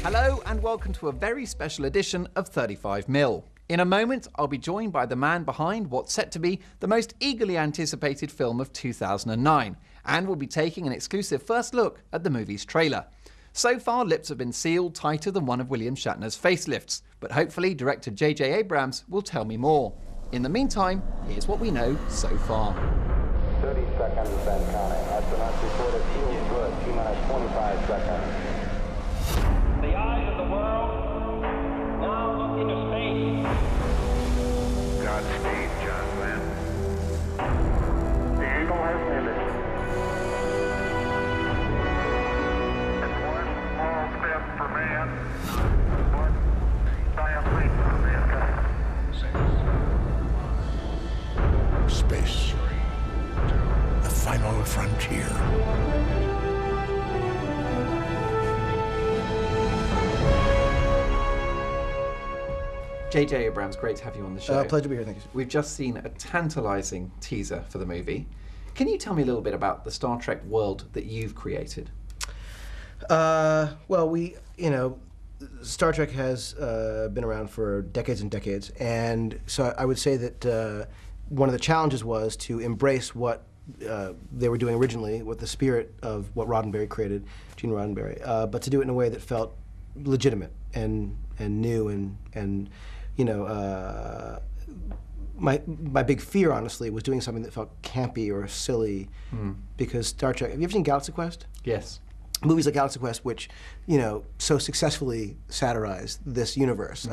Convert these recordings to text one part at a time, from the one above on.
Hello and welcome to a very special edition of 35mm. In a moment, I'll be joined by the man behind what's set to be the most eagerly anticipated film of 2009, and we'll be taking an exclusive first look at the movie's trailer. So far, lips have been sealed tighter than one of William Shatner's facelifts, but hopefully director JJ Abrams will tell me more. In the meantime, here's what we know so far. 30 seconds and counting. Astronauts reported fuel good. T-minus 25 seconds. The eyes of the world now look into space. Godspeed, John Glenn. The Eagle has landed. It's one small step for man, one giant leap for mankind. Space. The final frontier. JJ Abrams, great to have you on the show. Pleasure to be here, thank you. We've just seen a tantalizing teaser for the movie. Can you tell me a little bit about the Star Trek world that you've created? Well, Star Trek has been around for decades and decades, and so I would say that one of the challenges was to embrace what they were doing originally, with the spirit of what Roddenberry created, Gene Roddenberry, but to do it in a way that felt legitimate and new and my big fear, honestly, was doing something that felt campy or silly, because Star Trek. Have you ever seen Galaxy Quest? Yes. Movies like Galaxy Quest, which so successfully satirized this universe.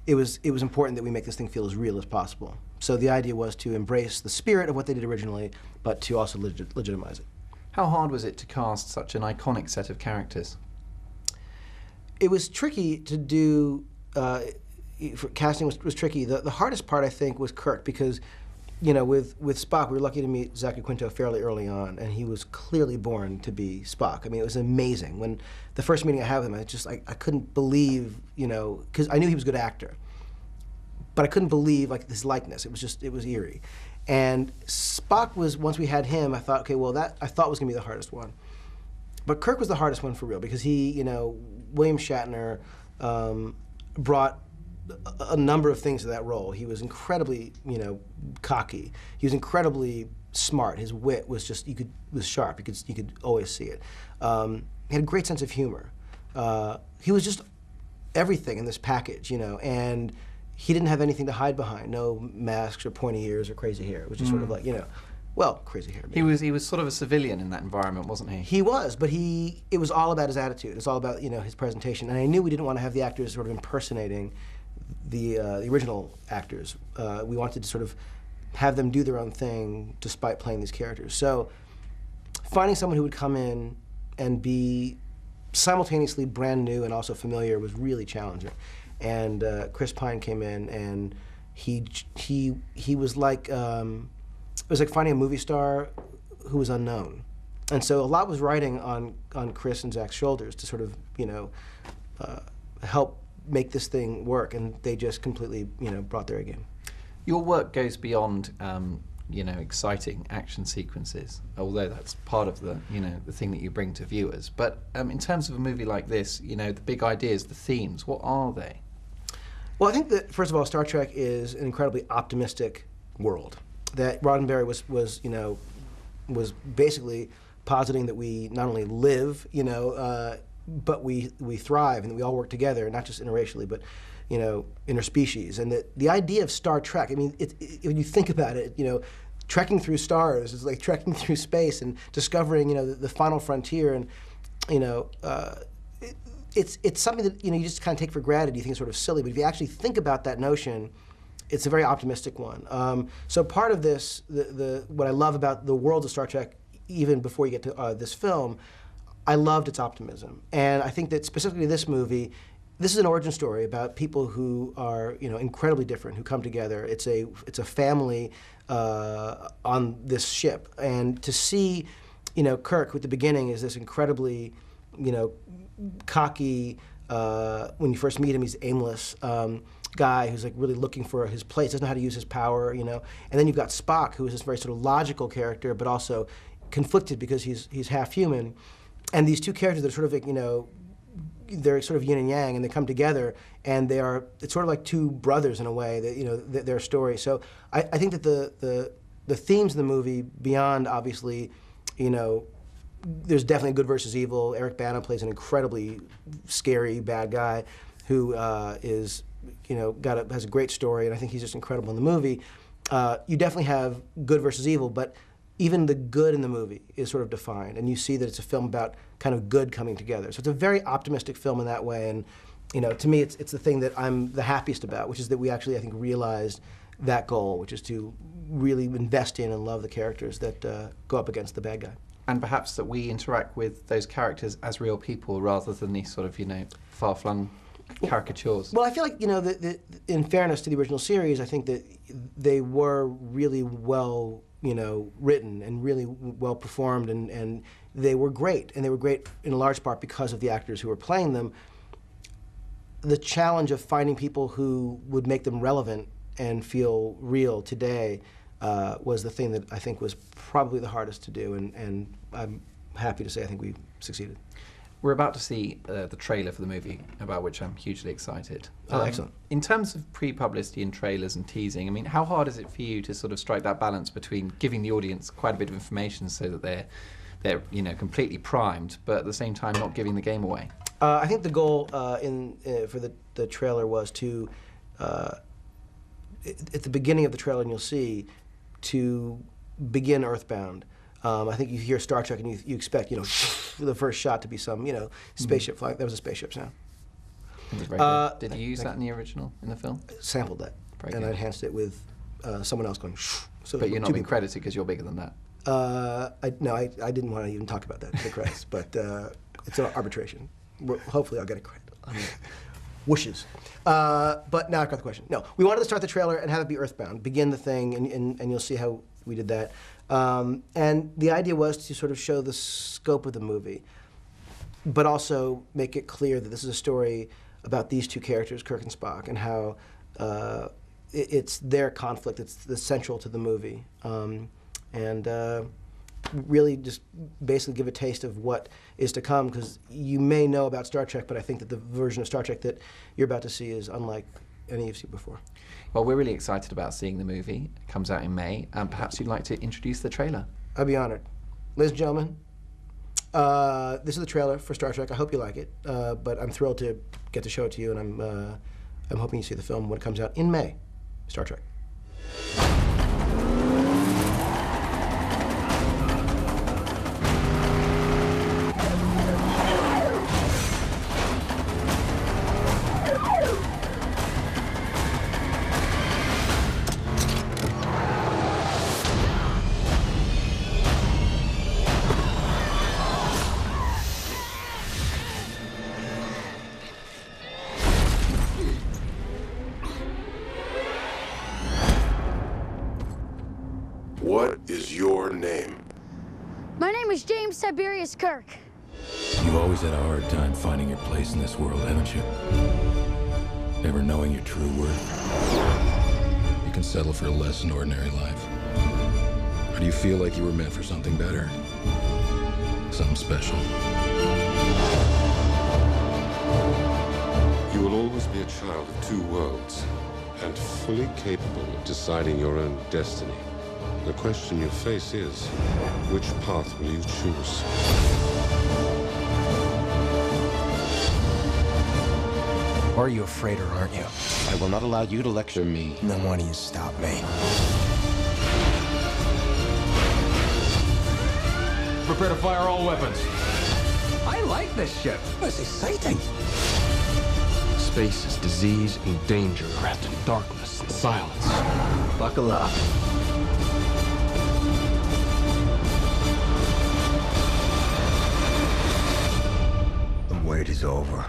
It was important that we make this thing feel as real as possible. So the idea was to embrace the spirit of what they did originally, but to also legitimize it. How hard was it to cast such an iconic set of characters? It was tricky to do. Casting was tricky. The hardest part, I think, was Kirk, because, with Spock, we were lucky to meet Zachary Quinto fairly early on, and he was clearly born to be Spock. I mean, it was amazing. When the first meeting I had with him, I couldn't believe, because I knew he was a good actor, but I couldn't believe his likeness. It was eerie. And Spock was, once we had him, I thought, okay, well, that I thought was going to be the hardest one. But Kirk was the hardest one for real, because he, William Shatner brought a number of things to that role. He was incredibly, cocky. He was incredibly smart. His wit was just, was sharp. You could always see it. He had a great sense of humor. He was just everything in this package, and he didn't have anything to hide behind. No masks or pointy ears or crazy hair. It was just sort of like, well, crazy hair. Maybe. He was sort of a civilian in that environment, wasn't he? He was, but it was all about his attitude. It was all about, his presentation. And I knew we didn't want to have the actors sort of impersonating the original actors. We wanted to sort of have them do their own thing despite playing these characters. So finding someone who would come in and be simultaneously brand new and also familiar was really challenging. And Chris Pine came in, and he was like, it was like finding a movie star who was unknown. And so a lot was riding on Chris and Zach's shoulders to sort of, help make this thing work, and they just completely, brought their A game. Your work goes beyond, exciting action sequences, although that's part of the, the thing that you bring to viewers. But in terms of a movie like this, the big ideas, the themes, what are they? Well, I think that, first of all, Star Trek is an incredibly optimistic world. That Roddenberry was basically positing that we not only live, but we thrive, and that we all work together, not just interracially, but interspecies. And that the idea of Star Trek, I mean, when you think about it, trekking through stars is like trekking through space and discovering, the final frontier, and it's something that you just kind of take for granted. You think it's sort of silly, but if you actually think about that notion, it's a very optimistic one. So part of this, what I love about the world of Star Trek, even before you get to this film, I loved its optimism. And I think that specifically this movie, this is an origin story about people who are incredibly different, who come together. It's a family on this ship. And to see Kirk at the beginning is this incredibly cocky, when you first meet him, he's aimless. Guy who's like really looking for his place, doesn't know how to use his power, And then you've got Spock, who is this very sort of logical character, but also conflicted because he's half human. And these two characters that are sort of like, they're sort of yin and yang, and they come together, and it's sort of like two brothers in a way, that, you know, their story. So I think that the themes of the movie, beyond obviously, you know, there's definitely good versus evil. Eric Bana plays an incredibly scary bad guy who is, you know, has a great story, and I think he's just incredible in the movie. You definitely have good versus evil, but even the good in the movie is sort of defined, and you see that it's a film about kind of good coming together. So it's a very optimistic film in that way, and, you know, to me, it's the thing that I'm the happiest about, which is that we actually, I think, realized that goal, which is to really invest in and love the characters that go up against the bad guy. And perhaps that we interact with those characters as real people rather than these sort of, you know, far-flung caricatures. Well, I feel like, you know, in fairness to the original series, I think that they were really well, you know, written and really well performed, and they were great. And they were great in large part because of the actors who were playing them. The challenge of finding people who would make them relevant and feel real today was the thing that I think was probably the hardest to do, and I'm happy to say I think we succeeded. We're about to see the trailer for the movie, about which I'm hugely excited. Oh, excellent. In terms of pre-publicity and trailers and teasing, I mean, how hard is it for you to sort of strike that balance between giving the audience quite a bit of information so that they're you know, completely primed, but at the same time not giving the game away? I think the goal for the trailer was to, at the beginning of the trailer, and you'll see, to begin Earthbound. I think you hear Star Trek and you expect, you know, the first shot to be some, you know, spaceship flying. That was a spaceship sound. It was very good. Did you use that in the original, in the film? Sampled that, Very and good. I enhanced it with someone else going. So But you're not being credited because you're bigger than that. No, I didn't want to even talk about that, the credits, but it's an arbitration. Hopefully I'll get a credit. Whooshes. But now I've got the question. No, we wanted to start the trailer and have it be Earthbound, begin the thing, and you'll see how we did that. And the idea was to sort of show the scope of the movie, but also make it clear that this is a story about these two characters, Kirk and Spock, and how it's their conflict, it's the central to the movie. And really just basically give a taste of what is to come, because you may know about Star Trek, but I think that the version of Star Trek that you're about to see is unlike any you've seen before. Well, we're really excited about seeing the movie. It comes out in May, and perhaps you'd like to introduce the trailer. I'd be honored. Ladies and gentlemen, this is the trailer for Star Trek. I hope you like it, but I'm thrilled to get to show it to you, and I'm hoping you see the film when it comes out in May. Star Trek. What is your name? My name is James Tiberius Kirk. You've always had a hard time finding your place in this world, haven't you? Never knowing your true worth. You can settle for a less than ordinary life. Or do you feel like you were meant for something better? Something special? You will always be a child of two worlds, and fully capable of deciding your own destiny. The question you face is, which path will you choose? Or are you afraid, or aren't you? I will not allow you to lecture me. Then why don't you stop me? Prepare to fire all weapons. I like this ship. It's exciting. Space is disease and danger, wrapped in darkness and silence. Buckle up. The wait is over.